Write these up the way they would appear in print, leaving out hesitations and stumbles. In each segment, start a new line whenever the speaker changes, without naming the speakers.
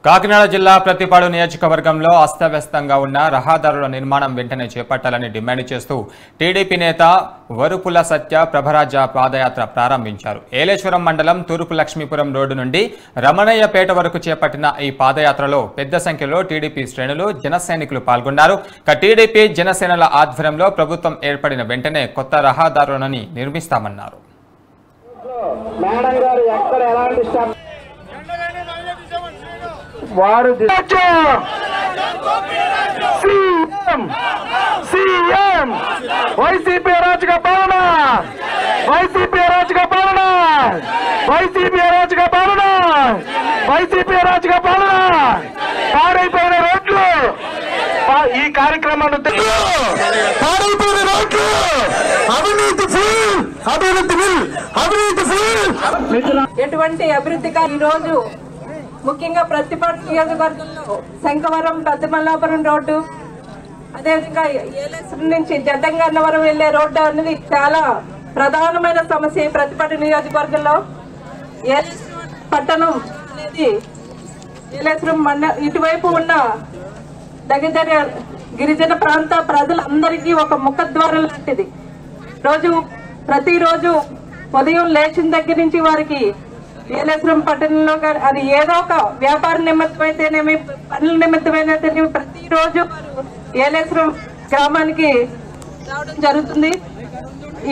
కాకినాడ జిల్లా ప్రతిపాడు నియోజకవర్గంలో అస్తవ్యస్తంగా ఉన్న రహదారుల నిర్మాణం వెంటనే చేపట్టాలని డిమాండ్ చేస్తూ టీడీపీ నేత వరుపుల సత్య ప్రభరాజ పాదయాత్ర ప్రారంభించారు. ఏలేశ్వరం మండలం తూర్పు లక్ష్మీపురం రోడ్డు నుండి రమణయ్యపేట వరకు చేపట్టిన ఈ పాదయాత్రలో పెద్ద సంఖ్యలో టీడీపీ శ్రేణులు జనసైనికులు పాల్గొన్నారు. టీడీపీ జనసేనల ఆధ్వర్యంలో ప్రభుత్వం ఏర్పడిన వెంటనే కొత్త రహదారులను నిర్మిస్తామన్నారు.
వారు వైసీపీ అరాచక పాలన, వైసీపీ అరాచక పాలన, వైసీపీ అరాచక పాలన, వైసీపీ అరాచక పాలన, పాడైపోయిన రోడ్లు ఈ కార్యక్రమాన్ని పాడైపోయిన రోడ్లు అవినీతి ఫుల్, అభివృద్ధి ఫుల్, అవినీతి ఫుల్.
ఎటువంటి అభివృద్ధిగా ఈ రోజు ముఖ్యంగా ప్రతిపాడు నియోజకవర్గంలో శంఖవరం పెద్దమల్లాపురం రోడ్డు, అదేవిధంగా ఏలేశ్వరం నుంచి జడ్డంగన్నవరం వెళ్లే రోడ్డు అనేది చాలా ప్రధానమైన సమస్య. ప్రతిపాడు నియోజకవర్గంలో ఏలేశ్వరం పట్టణం అనేది ఏలేశ్వరం ఇటువైపు ఉన్న దగ్గర గిరిజన ప్రాంత ప్రజలందరికీ ఒక ముఖద్వారం లాంటిది. ప్రతిరోజు ఉదయం లేచిన దగ్గర నుంచి వారికి ఏలేశ్వరం పట్టణంలో అది ఏదో ఒక వ్యాపార నిమిత్తమైతేనేమి, పనుల నిమిత్తమైతేనేమి ప్రతిరోజు ఏలేశ్వరం గ్రామానికి రావడం జరుగుతుంది.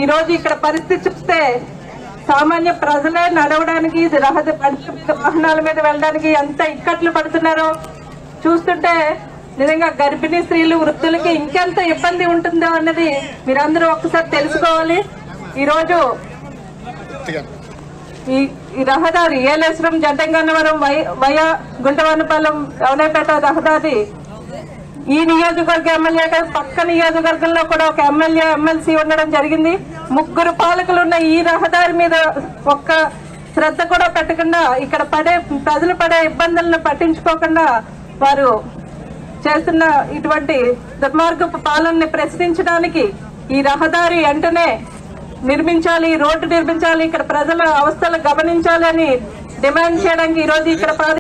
ఈ రోజు ఇక్కడ పరిస్థితి చూస్తే సామాన్య ప్రజలే నడవడానికి, వాహనాల మీద వెళ్ళడానికి ఎంత ఇక్కట్లు పడుతున్నారో చూస్తుంటే నిజంగా గర్భిణీ స్త్రీలు, వృద్ధులకి ఇంకెంత ఇబ్బంది ఉంటుందో అన్నది మీరందరూ ఒక్కసారి తెలుసుకోవాలి. ఈరోజు ఈ రహదారి ఏలేశ్వరం జడ్డంగన్నవరం వయా గుంటవనపాలెం రవణపేట రహదారి ఈ నియోజకవర్గ ఎమ్మెల్యే పక్క నియోజకవర్గంలో కూడా ఒక ఎమ్మెల్యే, ఎమ్మెల్సీ ఉండడం జరిగింది. 3 పాలకులు ఉన్న ఈ రహదారి మీద ఒక్క శ్రద్ధ కూడా పెట్టకుండా, ఇక్కడ ప్రజలు పడే ఇబ్బందులను పట్టించుకోకుండా వారు చేస్తున్న ఇటువంటి దుర్మార్గపు పాలనని ప్రశ్నించడానికి ఈ రహదారి వెంటనే నిర్మించాలి, రోడ్డు నిర్మించాలి, ఇక్కడ ప్రజల అవస్థలు గమనించాలని డిమాండ్ చేయడానికి ఈ రోజు ఇక్కడ